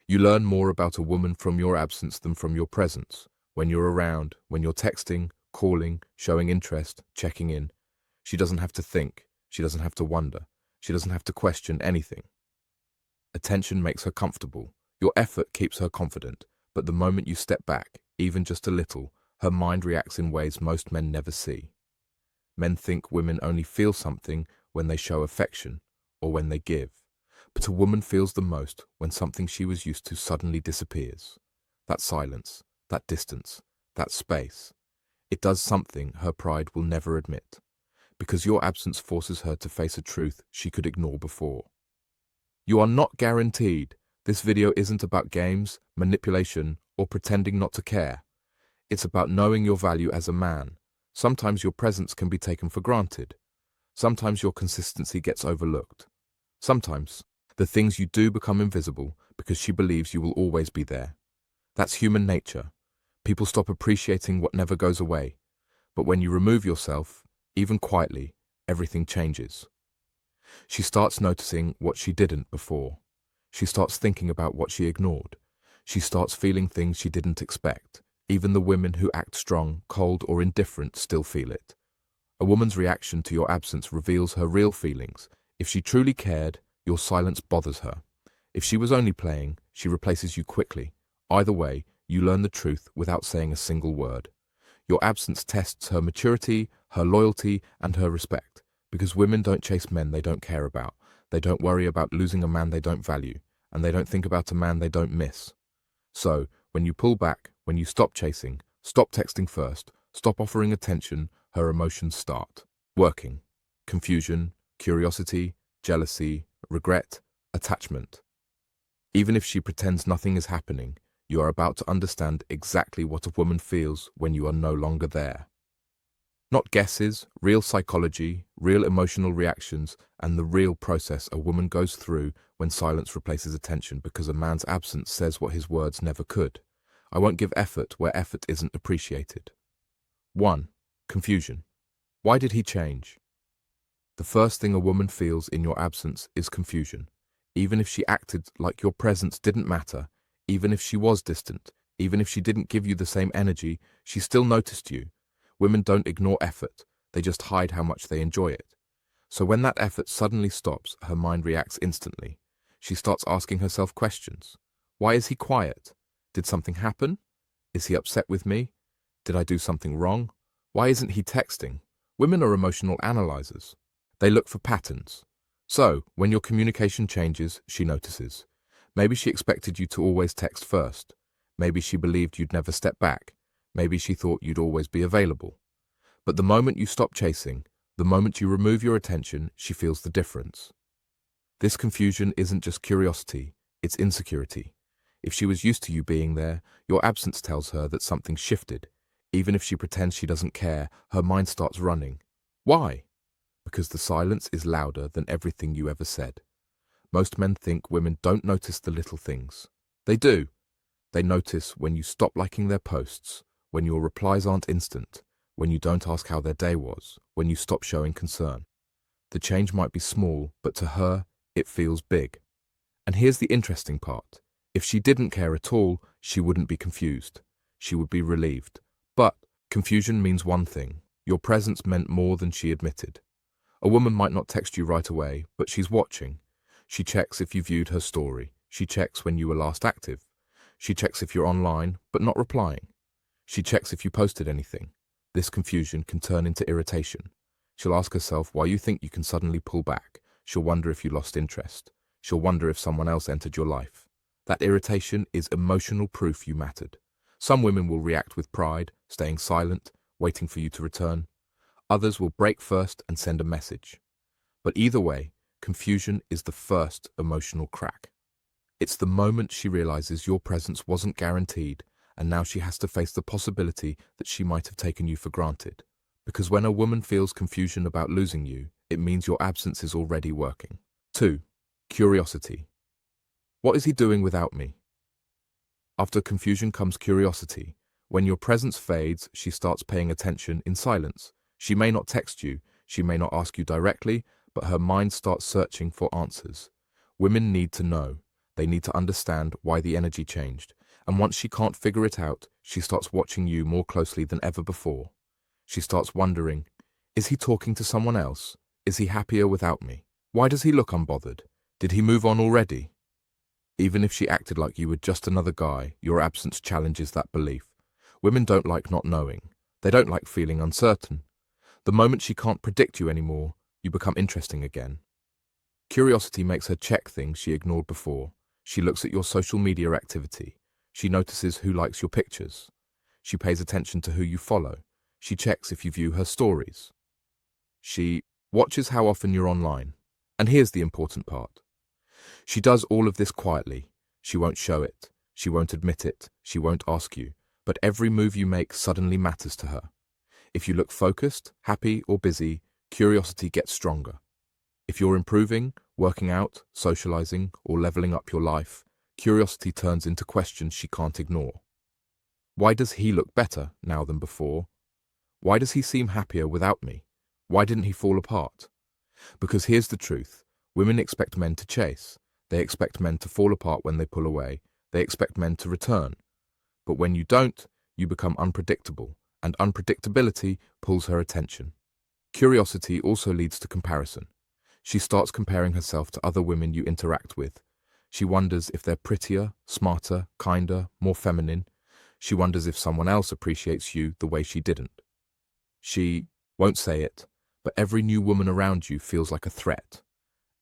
You learn more about a woman from your absence than from your presence. When you're around, when you're texting, calling, showing interest, checking in, she doesn't have to think, she doesn't have to wonder, she doesn't have to question anything. Attention makes her comfortable. Your effort keeps her confident, but the moment you step back, even just a little, her mind reacts in ways most men never see. Men think women only feel something when they show affection or when they give. But a woman feels the most when something she was used to suddenly disappears. That silence, that distance, that space. It does something her pride will never admit, because your absence forces her to face a truth she could ignore before. You are not guaranteed. This video isn't about games, manipulation, or pretending not to care. It's about knowing your value as a man. Sometimes your presence can be taken for granted. Sometimes your consistency gets overlooked. Sometimes the things you do become invisible because she believes you will always be there. That's human nature. People stop appreciating what never goes away. But when you remove yourself, even quietly, everything changes. She starts noticing what she didn't before. She starts thinking about what she ignored. She starts feeling things she didn't expect. Even the women who act strong, cold, or indifferent still feel it. A woman's reaction to your absence reveals her real feelings. If she truly cared, your silence bothers her. If she was only playing, she replaces you quickly. Either way, you learn the truth without saying a single word. Your absence tests her maturity, her loyalty, and her respect. Because women don't chase men they don't care about. They don't worry about losing a man they don't value. And they don't think about a man they don't miss. So, when you pull back, when you stop chasing, stop texting first, stop offering attention, her emotions start working. Confusion, curiosity, jealousy, regret, attachment. Even if she pretends nothing is happening, you are about to understand exactly what a woman feels when you are no longer there. Not guesses, real psychology, real emotional reactions, and the real process a woman goes through when silence replaces attention because a man's absence says what his words never could. I won't give effort where effort isn't appreciated. 1. Confusion. Why did he change? The first thing a woman feels in your absence is confusion. Even if she acted like your presence didn't matter, even if she was distant, even if she didn't give you the same energy, she still noticed you. Women don't ignore effort, they just hide how much they enjoy it. So when that effort suddenly stops, her mind reacts instantly. She starts asking herself questions. Why is he quiet? Did something happen? Is he upset with me? Did I do something wrong? Why isn't he texting? Women are emotional analyzers. They look for patterns. So, when your communication changes, she notices. Maybe she expected you to always text first. Maybe she believed you'd never step back. Maybe she thought you'd always be available. But the moment you stop chasing, the moment you remove your attention, she feels the difference. This confusion isn't just curiosity, it's insecurity. If she was used to you being there, your absence tells her that something shifted. Even if she pretends she doesn't care, her mind starts running. Why? Because the silence is louder than everything you ever said. Most men think women don't notice the little things. They do. They notice when you stop liking their posts, when your replies aren't instant, when you don't ask how their day was, when you stop showing concern. The change might be small, but to her, it feels big. And here's the interesting part. If she didn't care at all, she wouldn't be confused. She would be relieved. But confusion means one thing. Your presence meant more than she admitted. A woman might not text you right away, but she's watching. She checks if you viewed her story. She checks when you were last active. She checks if you're online, but not replying. She checks if you posted anything. This confusion can turn into irritation. She'll ask herself why you think you can suddenly pull back. She'll wonder if you lost interest. She'll wonder if someone else entered your life. That irritation is emotional proof you mattered. Some women will react with pride, staying silent, waiting for you to return. Others will break first and send a message. But either way, confusion is the first emotional crack. It's the moment she realizes your presence wasn't guaranteed, and now she has to face the possibility that she might have taken you for granted. Because when a woman feels confusion about losing you, it means your absence is already working. 2. Curiosity. What is he doing without me? After confusion comes curiosity. When your presence fades, she starts paying attention in silence. She may not text you, she may not ask you directly, but her mind starts searching for answers. Women need to know. They need to understand why the energy changed. And once she can't figure it out, she starts watching you more closely than ever before. She starts wondering, is he talking to someone else? Is he happier without me? Why does he look unbothered? Did he move on already? Even if she acted like you were just another guy, your absence challenges that belief. Women don't like not knowing. They don't like feeling uncertain. The moment she can't predict you anymore, you become interesting again. Curiosity makes her check things she ignored before. She looks at your social media activity. She notices who likes your pictures. She pays attention to who you follow. She checks if you view her stories. She watches how often you're online. And here's the important part. She does all of this quietly. She won't show it. She won't admit it. She won't ask you. But every move you make suddenly matters to her. If you look focused, happy, or busy, curiosity gets stronger. If you're improving, working out, socializing, or leveling up your life, curiosity turns into questions she can't ignore. Why does he look better now than before? Why does he seem happier without me? Why didn't he fall apart? Because here's the truth. Women expect men to chase. They expect men to fall apart when they pull away. They expect men to return. But when you don't, you become unpredictable, and unpredictability pulls her attention. Curiosity also leads to comparison. She starts comparing herself to other women you interact with. She wonders if they're prettier, smarter, kinder, more feminine. She wonders if someone else appreciates you the way she didn't. She won't say it, but every new woman around you feels like a threat.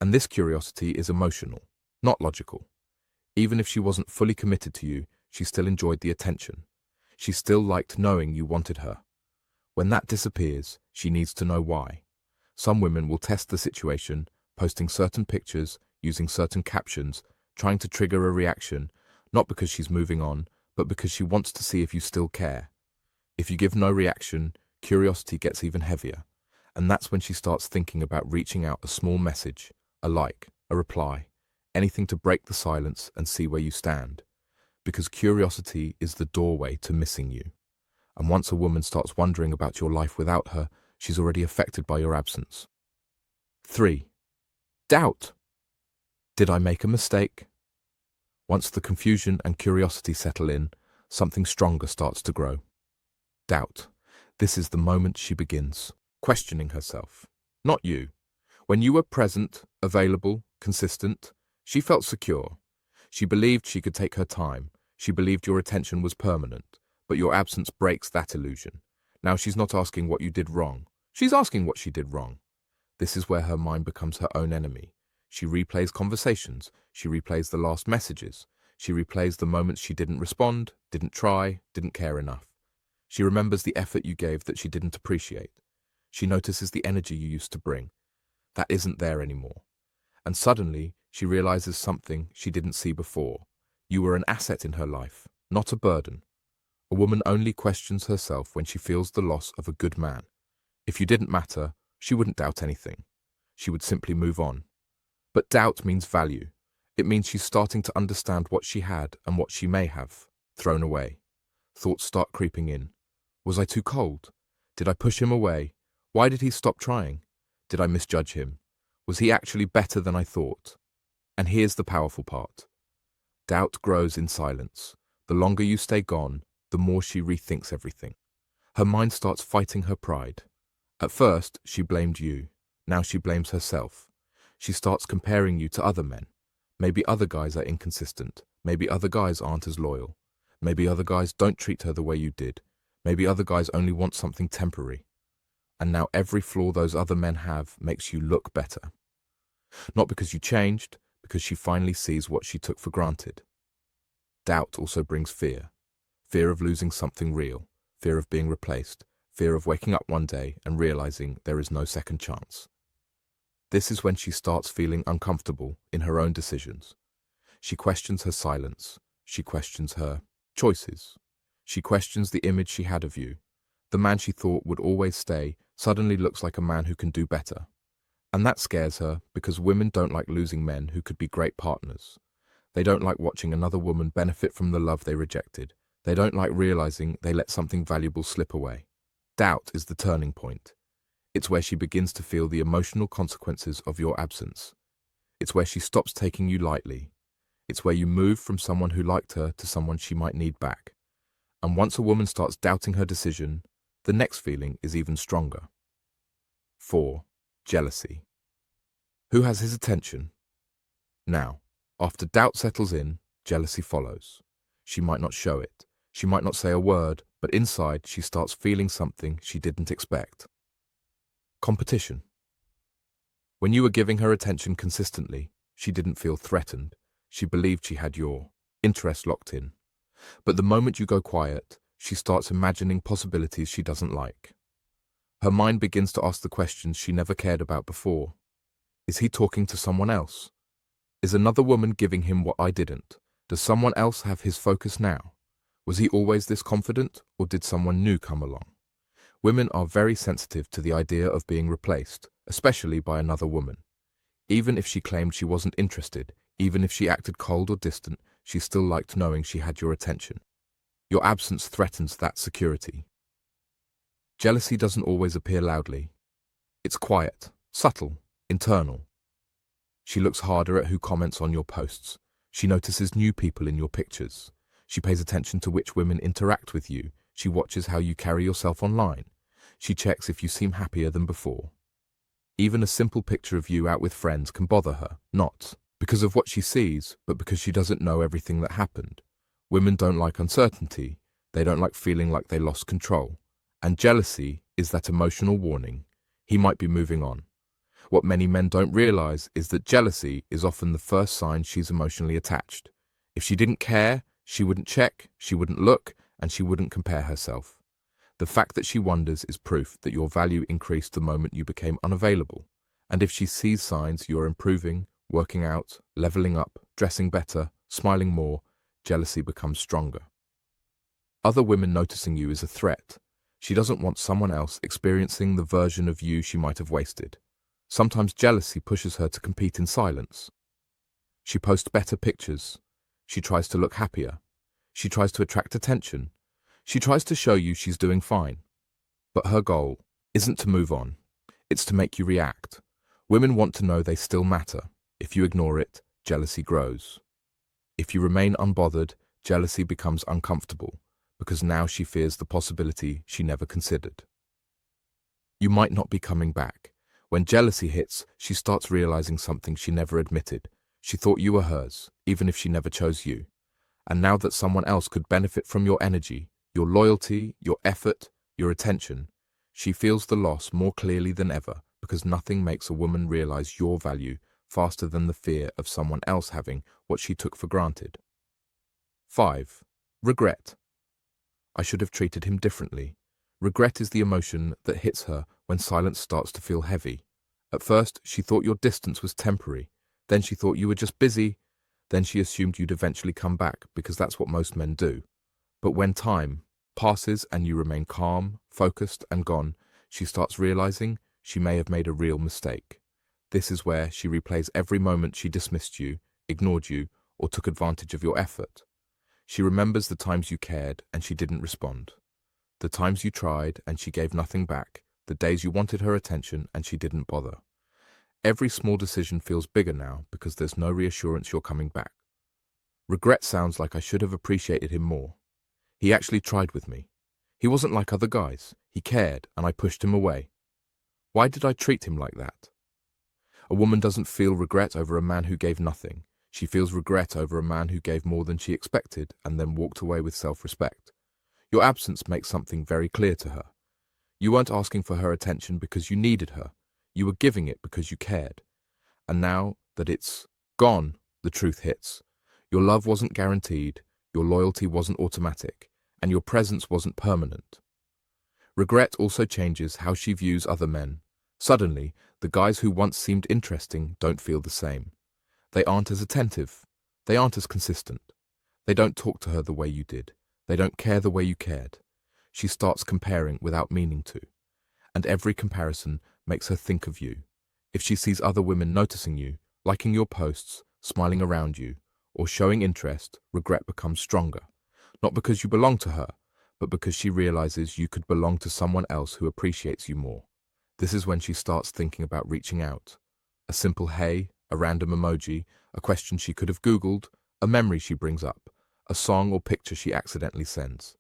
And this curiosity is emotional, not logical. Even if she wasn't fully committed to you, she still enjoyed the attention. She still liked knowing you wanted her. When that disappears, she needs to know why. Some women will test the situation, posting certain pictures, using certain captions, trying to trigger a reaction, not because she's moving on, but because she wants to see if you still care. If you give no reaction, curiosity gets even heavier, and that's when she starts thinking about reaching out a small message, a like, a reply, anything to break the silence and see where you stand. Because curiosity is the doorway to missing you. And once a woman starts wondering about your life without her, she's already affected by your absence. 3. Doubt. Did I make a mistake? Once the confusion and curiosity settle in, something stronger starts to grow. Doubt. This is the moment she begins questioning herself, not you. When you were present, available, consistent, she felt secure. She believed she could take her time. She believed your attention was permanent, but your absence breaks that illusion. Now she's not asking what you did wrong. She's asking what she did wrong. This is where her mind becomes her own enemy. She replays conversations. She replays the last messages. She replays the moments she didn't respond, didn't try, didn't care enough. She remembers the effort you gave that she didn't appreciate. She notices the energy you used to bring. That isn't there anymore. And suddenly, she realizes something she didn't see before. You were an asset in her life, not a burden. A woman only questions herself when she feels the loss of a good man. If you didn't matter, she wouldn't doubt anything. She would simply move on. But doubt means value. It means she's starting to understand what she had and what she may have thrown away. Thoughts start creeping in. Was I too cold? Did I push him away? Why did he stop trying? Did I misjudge him? Was he actually better than I thought? And here's the powerful part. Doubt grows in silence. The longer you stay gone, the more she rethinks everything. Her mind starts fighting her pride. At first, she blamed you. Now she blames herself. She starts comparing you to other men. Maybe other guys are inconsistent. Maybe other guys aren't as loyal. Maybe other guys don't treat her the way you did. Maybe other guys only want something temporary. And now every flaw those other men have makes you look better. Not because you changed, because she finally sees what she took for granted. Doubt also brings fear. Fear of losing something real. Fear of being replaced. Fear of waking up one day and realizing there is no second chance. This is when she starts feeling uncomfortable in her own decisions. She questions her silence. She questions her choices. She questions the image she had of you. The man she thought would always stay suddenly looks like a man who can do better. And that scares her because women don't like losing men who could be great partners. They don't like watching another woman benefit from the love they rejected. They don't like realizing they let something valuable slip away. Doubt is the turning point. It's where she begins to feel the emotional consequences of your absence. It's where she stops taking you lightly. It's where you move from someone who liked her to someone she might need back. And once a woman starts doubting her decision, the next feeling is even stronger. 4. Jealousy. Who has his attention? Now, after doubt settles in, jealousy follows. She might not show it. She might not say a word, but inside she starts feeling something she didn't expect. Competition. When you were giving her attention consistently, she didn't feel threatened. She believed she had your interest locked in. But the moment you go quiet, she starts imagining possibilities she doesn't like. Her mind begins to ask the questions she never cared about before. Is he talking to someone else? Is another woman giving him what I didn't? Does someone else have his focus now? Was he always this confident, or did someone new come along? Women are very sensitive to the idea of being replaced, especially by another woman. Even if she claimed she wasn't interested, even if she acted cold or distant, she still liked knowing she had your attention. Your absence threatens that security. Jealousy doesn't always appear loudly. It's quiet, subtle, internal. She looks harder at who comments on your posts. She notices new people in your pictures. She pays attention to which women interact with you. She watches how you carry yourself online. She checks if you seem happier than before. Even a simple picture of you out with friends can bother her, not because of what she sees, but because she doesn't know everything that happened. Women don't like uncertainty. They don't like feeling like they lost control. And jealousy is that emotional warning. He might be moving on. What many men don't realize is that jealousy is often the first sign she's emotionally attached. If she didn't care, she wouldn't check, she wouldn't look, and she wouldn't compare herself. The fact that she wonders is proof that your value increased the moment you became unavailable. And if she sees signs you're improving, working out, leveling up, dressing better, smiling more, jealousy becomes stronger. Other women noticing you is a threat. She doesn't want someone else experiencing the version of you she might have wasted. Sometimes jealousy pushes her to compete in silence. She posts better pictures. She tries to look happier. She tries to attract attention. She tries to show you she's doing fine. But her goal isn't to move on. It's to make you react. Women want to know they still matter. If you ignore it, jealousy grows. If you remain unbothered, jealousy becomes uncomfortable, because now she fears the possibility she never considered. You might not be coming back. When jealousy hits, she starts realizing something she never admitted. She thought you were hers, even if she never chose you. And now that someone else could benefit from your energy, your loyalty, your effort, your attention, she feels the loss more clearly than ever, because nothing makes a woman realize your value faster than the fear of someone else having what she took for granted. 5. Regret. I should have treated him differently. Regret is the emotion that hits her when silence starts to feel heavy. At first, she thought your distance was temporary. Then she thought you were just busy. Then she assumed you'd eventually come back, because that's what most men do. But when time passes and you remain calm, focused, and gone, she starts realizing she may have made a real mistake. This is where she replays every moment she dismissed you, ignored you, or took advantage of your effort. She remembers the times you cared and she didn't respond. The times you tried and she gave nothing back. The days you wanted her attention and she didn't bother. Every small decision feels bigger now because there's no reassurance you're coming back. Regret sounds like I should have appreciated him more. He actually tried with me. He wasn't like other guys. He cared and I pushed him away. Why did I treat him like that? A woman doesn't feel regret over a man who gave nothing. She feels regret over a man who gave more than she expected and then walked away with self-respect. Your absence makes something very clear to her. You weren't asking for her attention because you needed her. You were giving it because you cared. And now that it's gone, the truth hits. Your love wasn't guaranteed, your loyalty wasn't automatic, and your presence wasn't permanent. Regret also changes how she views other men. Suddenly, the guys who once seemed interesting don't feel the same. They aren't as attentive. They aren't as consistent. They don't talk to her the way you did. They don't care the way you cared. She starts comparing without meaning to. And every comparison makes her think of you. If she sees other women noticing you, liking your posts, smiling around you, or showing interest, regret becomes stronger. Not because you belong to her, but because she realizes you could belong to someone else who appreciates you more. This is when she starts thinking about reaching out. A simple hey, a random emoji, a question she could have Googled, a memory she brings up, a song or picture she accidentally sends.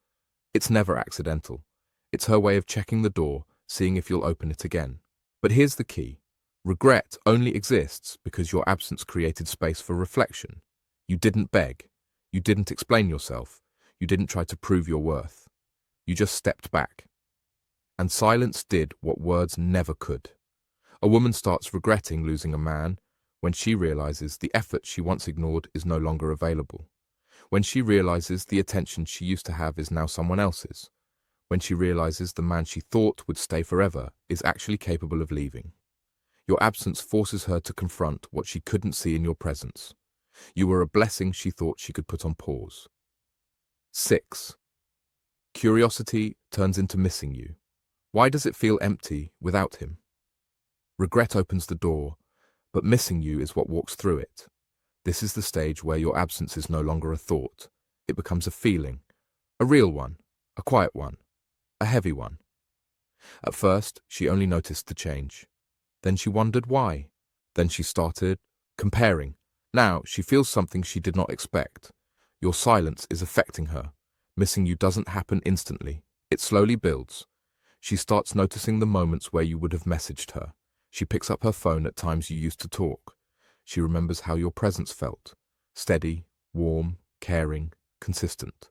It's never accidental. It's her way of checking the door, seeing if you'll open it again. But here's the key. Regret only exists because your absence created space for reflection. You didn't beg. You didn't explain yourself. You didn't try to prove your worth. You just stepped back. And silence did what words never could. A woman starts regretting losing a man when she realizes the effort she once ignored is no longer available. When she realizes the attention she used to have is now someone else's. When she realizes the man she thought would stay forever is actually capable of leaving. Your absence forces her to confront what she couldn't see in your presence. You were a blessing she thought she could put on pause. 6. Curiosity turns into missing you. Why does it feel empty without him? Regret opens the door, but missing you is what walks through it. This is the stage where your absence is no longer a thought. It becomes a feeling, a real one, a quiet one, a heavy one. At first, she only noticed the change. Then she wondered why. Then she started comparing. Now she feels something she did not expect. Your silence is affecting her. Missing you doesn't happen instantly. It slowly builds. She starts noticing the moments where you would have messaged her. She picks up her phone at times you used to talk. She remembers how your presence felt. Steady, warm, caring, consistent.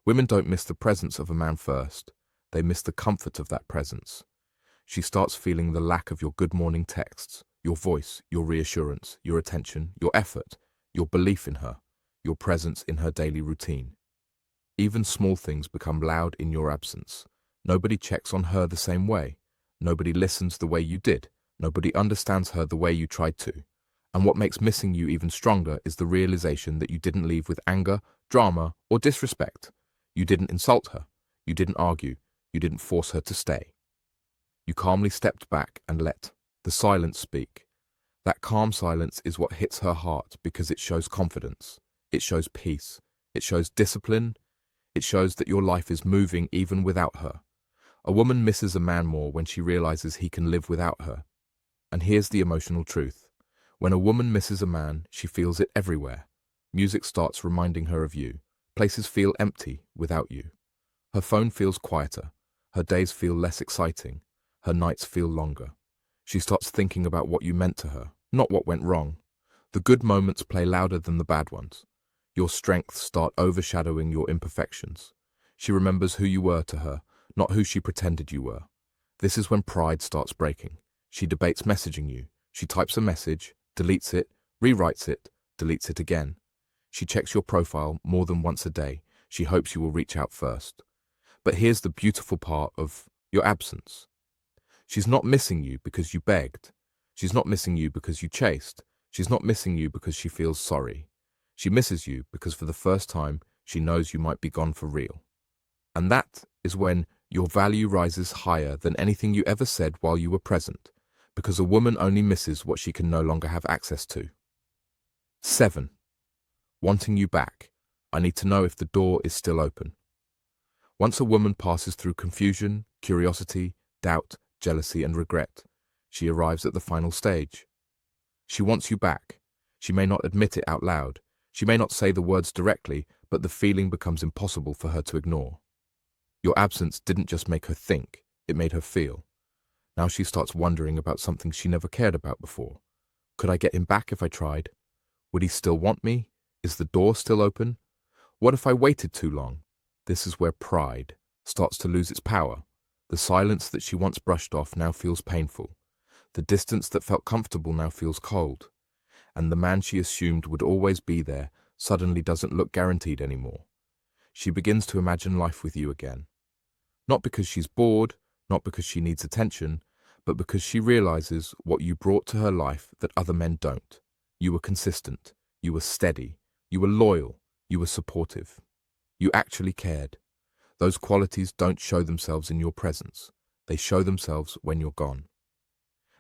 Women don't miss the presence of a man first. They miss the comfort of that presence. She starts feeling the lack of your good morning texts, your voice, your reassurance, your attention, your effort, your belief in her, your presence in her daily routine. Even small things become loud in your absence. Nobody checks on her the same way. Nobody listens the way you did. Nobody understands her the way you tried to. And what makes missing you even stronger is the realization that you didn't leave with anger, drama, or disrespect. You didn't insult her. You didn't argue. You didn't force her to stay. You calmly stepped back and let the silence speak. That calm silence is what hits her heart because it shows confidence. It shows peace. It shows discipline. It shows that your life is moving even without her. A woman misses a man more when she realizes he can live without her. And here's the emotional truth. When a woman misses a man, she feels it everywhere. Music starts reminding her of you. Places feel empty without you. Her phone feels quieter. Her days feel less exciting. Her nights feel longer. She starts thinking about what you meant to her, not what went wrong. The good moments play louder than the bad ones. Your strengths start overshadowing your imperfections. She remembers who you were to her, not who she pretended you were. This is when pride starts breaking. She debates messaging you. She types a message, deletes it, rewrites it, deletes it again. She checks your profile more than once a day. She hopes you will reach out first. But here's the beautiful part of your absence. She's not missing you because you begged. She's not missing you because you chased. She's not missing you because she feels sorry. She misses you because for the first time, she knows you might be gone for real. And that is when your value rises higher than anything you ever said while you were present, because a woman only misses what she can no longer have access to. 7. Wanting you back. I need to know if the door is still open. Once a woman passes through confusion, curiosity, doubt, jealousy, and regret, she arrives at the final stage. She wants you back. She may not admit it out loud. She may not say the words directly, but the feeling becomes impossible for her to ignore. Your absence didn't just make her think, it made her feel. Now she starts wondering about something she never cared about before. Could I get him back if I tried? Would he still want me? Is the door still open? What if I waited too long? This is where pride starts to lose its power. The silence that she once brushed off now feels painful. The distance that felt comfortable now feels cold. And the man she assumed would always be there suddenly doesn't look guaranteed anymore. She begins to imagine life with you again. Not because she's bored, not because she needs attention, but because she realizes what you brought to her life that other men don't. You were consistent. You were steady. You were loyal. You were supportive. You actually cared. Those qualities don't show themselves in your presence. They show themselves when you're gone.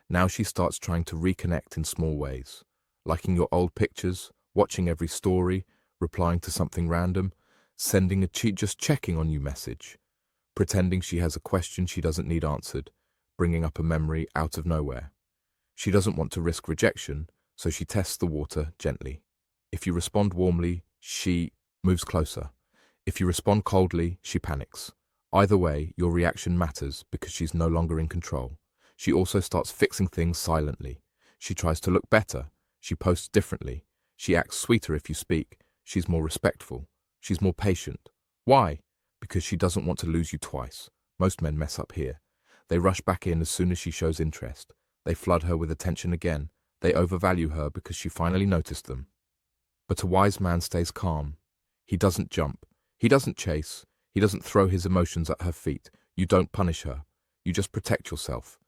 Now she starts trying to reconnect in small ways, liking your old pictures, watching every story, replying to something random, sending a just checking on you message, pretending she has a question she doesn't need answered, bringing up a memory out of nowhere. She doesn't want to risk rejection, so she tests the water gently. If you respond warmly, she moves closer. If you respond coldly, she panics. Either way, your reaction matters because she's no longer in control. She also starts fixing things silently. She tries to look better. She posts differently. She acts sweeter if you speak. She's more respectful. She's more patient. Why? Because she doesn't want to lose you twice. Most men mess up here. They rush back in as soon as she shows interest. They flood her with attention again. They overvalue her because she finally noticed them. But a wise man stays calm. He doesn't jump. He doesn't chase. He doesn't throw his emotions at her feet. You don't punish her. You just protect yourself.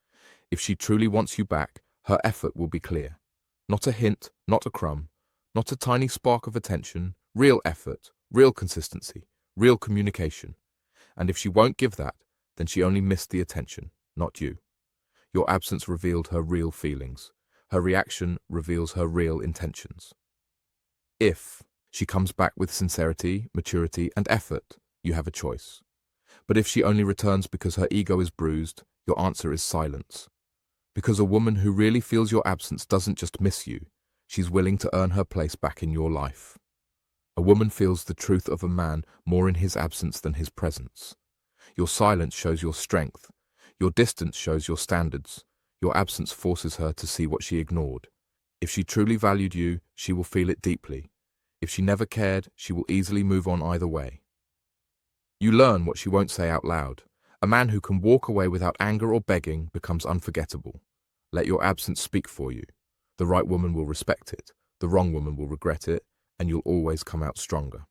If she truly wants you back, her effort will be clear. Not a hint, not a crumb, not a tiny spark of attention. Real effort, real consistency, real communication. And if she won't give that, then she only missed the attention, not you. Your absence revealed her real feelings. Her reaction reveals her real intentions. If she comes back with sincerity, maturity, and effort, you have a choice. But if she only returns because her ego is bruised, your answer is silence. Because a woman who really feels your absence doesn't just miss you, she's willing to earn her place back in your life. A woman feels the truth of a man more in his absence than his presence. Your silence shows your strength. Your distance shows your standards. Your absence forces her to see what she ignored. If she truly valued you, she will feel it deeply. If she never cared, she will easily move on either way. You learn what she won't say out loud. A man who can walk away without anger or begging becomes unforgettable. Let your absence speak for you. The right woman will respect it. The wrong woman will regret it, and you'll always come out stronger.